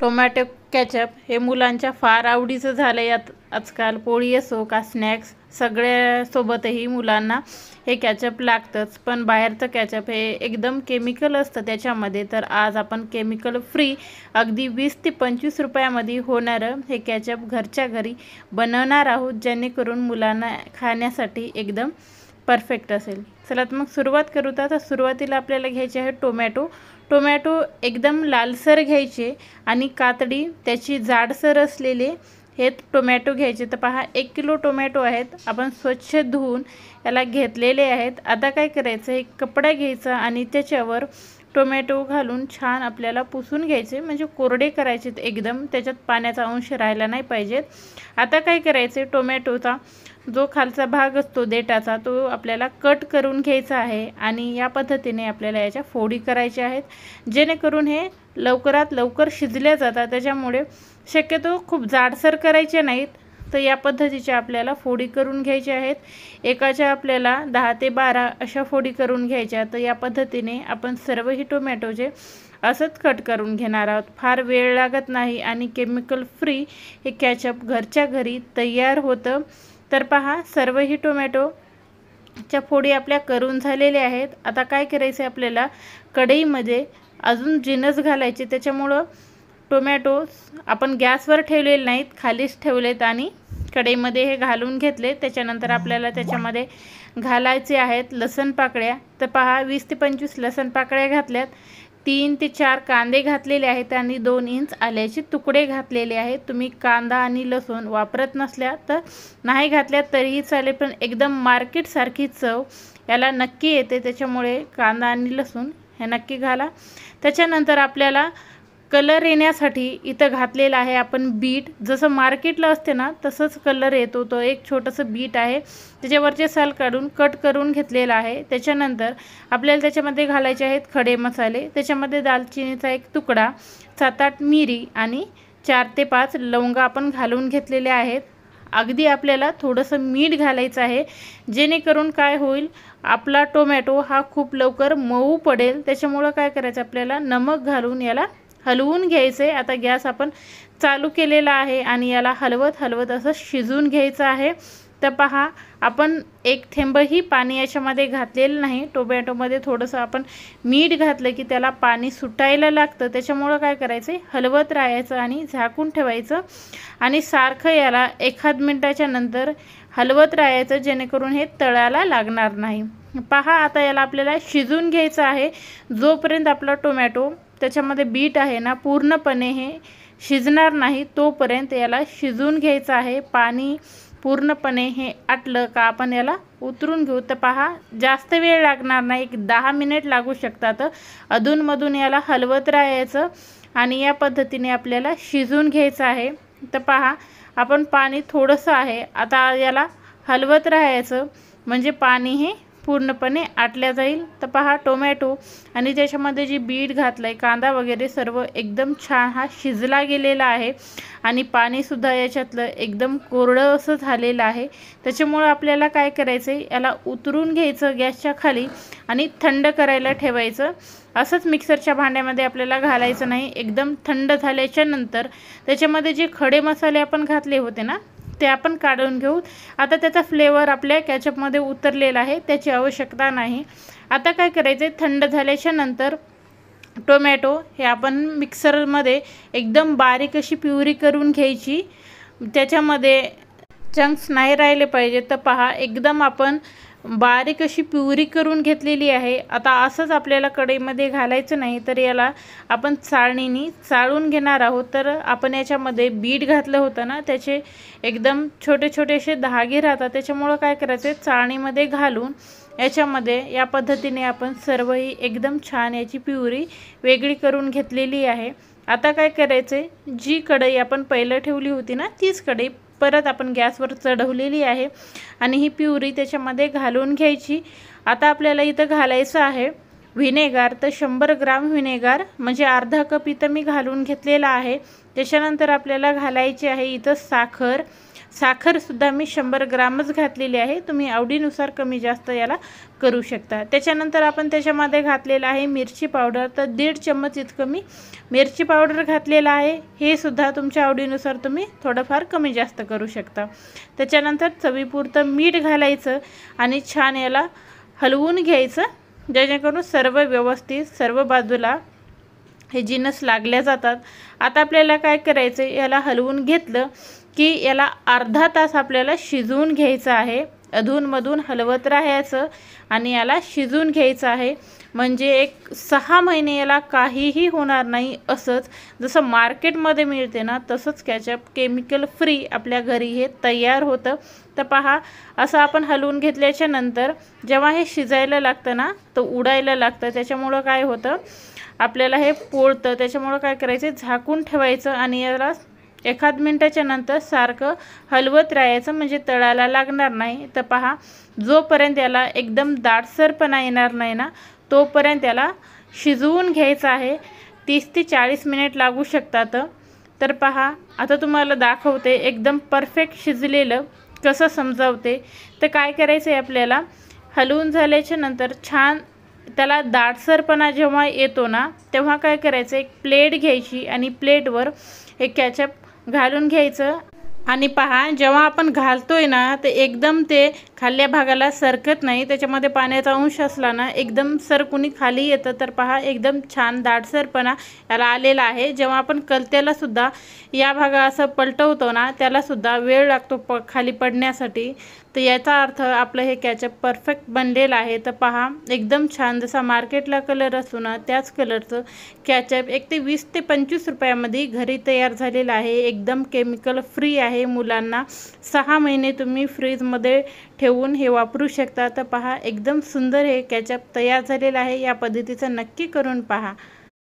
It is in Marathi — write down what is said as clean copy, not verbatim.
टोमॅटो केचप हे मुलांच्या फार आवडीचं झालं आहे. आजकाल पोळी असो का स्नॅक्स सगळ्यासोबतही मुलांना हे केचप लागतंच. पण बाहेरचं केचप हे एकदम केमिकल असतं त्याच्यामध्ये. तर आज आपण केमिकल फ्री अगदी 20 ते 25 रुपयामध्ये होणारं हे केचप घरच्या घरी बनवणार आहोत, जेणेकरून मुलांना खाण्यासाठी एकदम परफेक्ट असेल. चला तर मग सुरुवात करू. तर सुरुवातीला आपल्याला घ्यायचे आहे टोमॅटो एकदम लालसर घ्यायचे आणि कातडी त्याची जाडसर असलेले हे टोमॅटो घ्यायचे. तर पहा 1 किलो टोमॅटो आहेत, आपण स्वच्छ धुवून याला घेतलेले आहेत. आता काय करायचं, एक कपडा घ्यायचा आणि त्याच्यावर टोमॅटो घालून छान आपल्याला पुसून घ्यायचे, म्हणजे कोरडे करायचे एकदम, त्याच्यात पाण्याचा अंश राहायला नाही पाहिजेत. आता काय करायचे, टोमॅटोचा जो खालचा भाग असतो देठाचा तो आपल्याला कट करून घ्यायचा आहे आणि या पद्धतीने आपल्याला याच्या फोडी करायच्या आहेत, जेणेकरून हे लवकरात लवकर शिजल्या जातात. त्याच्यामुळे शक्यतो खूप जाडसर करायचे नाहीत. तर या पद्धतीच्या आपल्याला फोडी करून घ्यायच्या आहेत. एकाच्या आपल्याला 10 ते 12 अशा फोडी करून घ्यायच्या. तर या पद्धतीने आपण सर्वही टोमॅटोचे असंच कट करून घेणार आहोत. फार वेळ लागत नाही आणि केमिकल फ्री हे केचप घरच्या घरी तयार होतं. तर पहा सर्वही टोमॅटोच्या फोडी आपल्या करून झालेल्या आहेत. आता काय करायचं आहे, आपल्याला कढईमध्ये अजून जिन्नस घालायचे. त्याच्यामुळं टोमॅटो आपण गॅसवर ठेवलेले नाहीत, खालीच ठेवलेत आणि कढईमध्ये हे घालून घेतले. त्याच्यानंतर आपल्याला त्याच्यामध्ये घालायचे आहेत लसण पाकळ्या. तर पहा 20 ते 25 लसण पाकळ्या घातल्यात, 3 ते 4 कांदे घातलेले आहेत आणि 2 इंच आल्याचे तुकडे घातलेले आहेत. तुम्ही कांदा आणि लसूण वापरत नसल्या तर नाही घातल्यात तरीही चालेल, पण एकदम मार्केटसारखी चव याला नक्की येते. त्याच्यामुळे कांदा आणि लसूण हे नक्की घाला. त्याच्यानंतर आपल्याला कलर येण्यासाठी इथं घातलेला आहे आपण बीट. जसं मार्केटला असते ना तसंच कलर येतो. तो एक छोटंसं बीट आहे, त्याच्यावरचे साल काढून कट करून घेतलेला आहे. त्याच्यानंतर आपल्याला त्याच्यामध्ये घालायचे आहेत खडे मसाले. त्याच्यामध्ये दालचिनीचा एक तुकडा, 7-8 मिरी आणि 4 ते 5 लवंगा आपण घालून घेतलेले आहेत. अगदी आपल्याला थोडंसं मीठ घालायचं आहे, जेणेकरून काय होईल, आपला टोमॅटो हा खूप लवकर मऊ पडेल. त्याच्यामुळं काय करायचं, आपल्याला नमक घालून याला हलवून घ्यायचे. आता गॅस आपण चालू केलेला आहे आणि याला हलवत असं शिजवून घ्यायचं आहे. तर पहा आपण एक थेंबही पाणी याच्यामध्ये घातलेलं नाही. टोमॅटोमध्ये थोडंसं आपण मीठ घातलं की त्याला पाणी सुटायला लागतं. त्याच्यामुळं काय करायचं, हलवत राहायचं आणि झाकून ठेवायचं आणि सारखं याला 1 मिनिटाच्या नंतर हलवत राहायचं, जेणेकरून हे तळायला लागणार नाही. पहा आता याला आपल्याला शिजवून घ्यायचं आहे. जोपर्यंत आपला टोमॅटो त्याच्यामध्ये बीट आहे ना पूर्णपणे हे शिजणार नाही, तोपर्यंत याला शिजवून घ्यायचं आहे. पाणी पूर्णपणे हे आटलं का आपण याला उतरून घेऊ. तर पहा जास्त वेळ लागणार नाही, 10 मिनिट लागू शकतात. अधूनमधून याला हलवत राहायचं आणि या पद्धतीने आपल्याला शिजवून घ्यायचं आहे. तर पहा आपण पाणी थोडंसं आहे, आता याला हलवत राहायचं, म्हणजे पाणी हे पूर्णपणे आटल्या जाईल. तर पहा टोमॅटो आणि त्याच्यामध्ये जी बीट घातलं आहे, कांदा वगैरे सर्व एकदम छान हा शिजला गेलेला आहे आणि पाणीसुद्धा याच्यातलं एकदम कोरडं असं झालेलं आहे. त्याच्यामुळं आपल्याला काय करायचं आहे, याला उतरून घ्यायचं गॅसच्या खाली आणि थंड करायला ठेवायचं. असंच मिक्सरच्या भांड्यामध्ये आपल्याला घालायचं नाही. एकदम थंड झाल्याच्या नंतर त्याच्यामध्ये जे खडे मसाले आपण घातले होते ना ते आपण काढून घेऊ. आता त्याचा फ्लेवर आपल्या केचपमध्ये उतरलेला आहे, त्याची आवश्यकता नाही. आता काय करायचं आहे, थंड झाल्याच्या नंतर टोमॅटो हे आपण मिक्सरमध्ये एकदम बारीक अशी प्युरी करून घ्यायची. त्याच्यामध्ये चंक्स नाही राहिले पाहिजे. तर पहा एकदम आपण बारीक अशी प्युरी करून घेतलेली आहे. आता असंच आपल्याला कढईमध्ये घालायचं नाही, तर याला आपण चाळणीने चाळून घेणार आहोत. तर आपण याच्यामध्ये बीट घातलं होतं ना, त्याचे एकदम छोटे छोटेसे धागे राहतात. त्याच्यामुळं काय करायचं, चाळणीमध्ये घालून याच्यामध्ये या पद्धतीने आपण सर्वही एकदम छान याची प्युरी वेगळी करून घेतलेली आहे. आता काय करायचं, जी कढई आपण पहिलं ठेवली होती ना तीच कढई परत आपण गॅसवर चढवलेली आहे आणि ही प्युरी त्याच्यामध्ये घालून घ्यायची. आता आपल्याला इथं घालायचं आहे व्हिनेगार. तर 100 ग्राम व्हिनेगार म्हणजे अर्धा कप इथं मी घालून घेतलेला आहे. त्याच्यानंतर आपल्याला घालायची आहे इथं साखर. साखरसुद्धा मी 100 ग्रामच घातलेली आहे, तुम्ही आवडीनुसार कमी जास्त याला करू शकता। त्याच्यानंतर आपण त्याच्यामध्ये घातलेलं आहे मिरची पावडर, तर 1.5 चम्मच इतकं मी मिरची पावडर घातलेलं आहे। हे सुद्धा तुमच्या आवडीनुसार तुम्ही थोडंफार कमी जास्त करू शकता। त्याच्यानंतर चवीपुरतं मीठ घालायचं आणि छान याला हलवून घ्यायचं, जेणेकरून सर्व व्यवस्थित सर्व बाजूला हे जिन्नस लागल्या जातात। आता आपल्याला काय करायचं, याला हलवून घेतलं की याला अर्धा तास आपल्याला शिजवून घ्यायचं आहे। अधूनमधून हलवत राहायचं आणि याला शिजवून घ्यायचं आहे, म्हणजे एक 6 महिने याला काहीही होणार नाही। असंच जसं मार्केटमध्ये मिळते ना तसंच केचप केमिकल फ्री आपल्या घरी हे तयार होतं। तर पहा, असं आपण हलवून घेतल्याच्या नंतर जेव्हा हे शिजायला लागतं ना तर उडायला लागतं, त्याच्यामुळं काय होतं आपल्याला हे पोळतं। त्याच्यामुळं काय करायचं, झाकून ठेवायचं आणि याला 1 मिनिटाच्या नंतर सारखं हलवत राहायचं, म्हणजे तळाला लागणार नाही। तर पहा, जोपर्यंत याला एकदम दाटसरपणा येणार नाही ना तोपर्यंत याला शिजवून घ्यायचं आहे। 30 ते 40 मिनिट लागू शकतात। तर पहा, आता तुम्हाला दाखवते एकदम परफेक्ट शिजलेलं कसं समजावते। तर काय करायचं आहे, आपल्याला हलवून झाल्याच्या नंतर छान त्याला दाटसरपणा जेव्हा येतो ना तेव्हा काय करायचं, एक प्लेट घ्यायची आणि प्लेटवर हे केचप घालून घ्यायचं। आणि पहा, जेव्हा आपण घालतोय ना तर एकदम ते खाल्ल्या भागाला सरकत नाही, त्याच्यामध्ये पाण्याचा अंश असला ना एकदम सरकुनी खाली येतं। तर पहा, एकदम छान दाटसरपणा याला आलेला आहे। जेव्हा आपण कलत्याला सुद्धा या भागा असं पलटवतो ना त्याला सुद्धा वेळ लागतो खाली पडण्यासाठी। तर याचा अर्थ आपलं हे केचप परफेक्ट बनलेलं आहे। तर पहा, एकदम छान जसा मार्केटला कलर असतो ना त्याच कलरचं केचप 20 ते 25 रुपयामध्ये घरी तयार झालेलं आहे। एकदम केमिकल फ्री आहे, मुलांना 6 महिने तुम्ही फ्रीजमध्ये ठेवून हे वापरू शकता। तर पहा, एकदम सुंदर हे केचप तयार झालेलं आहे। या पद्धतीचं नक्की करून पहा।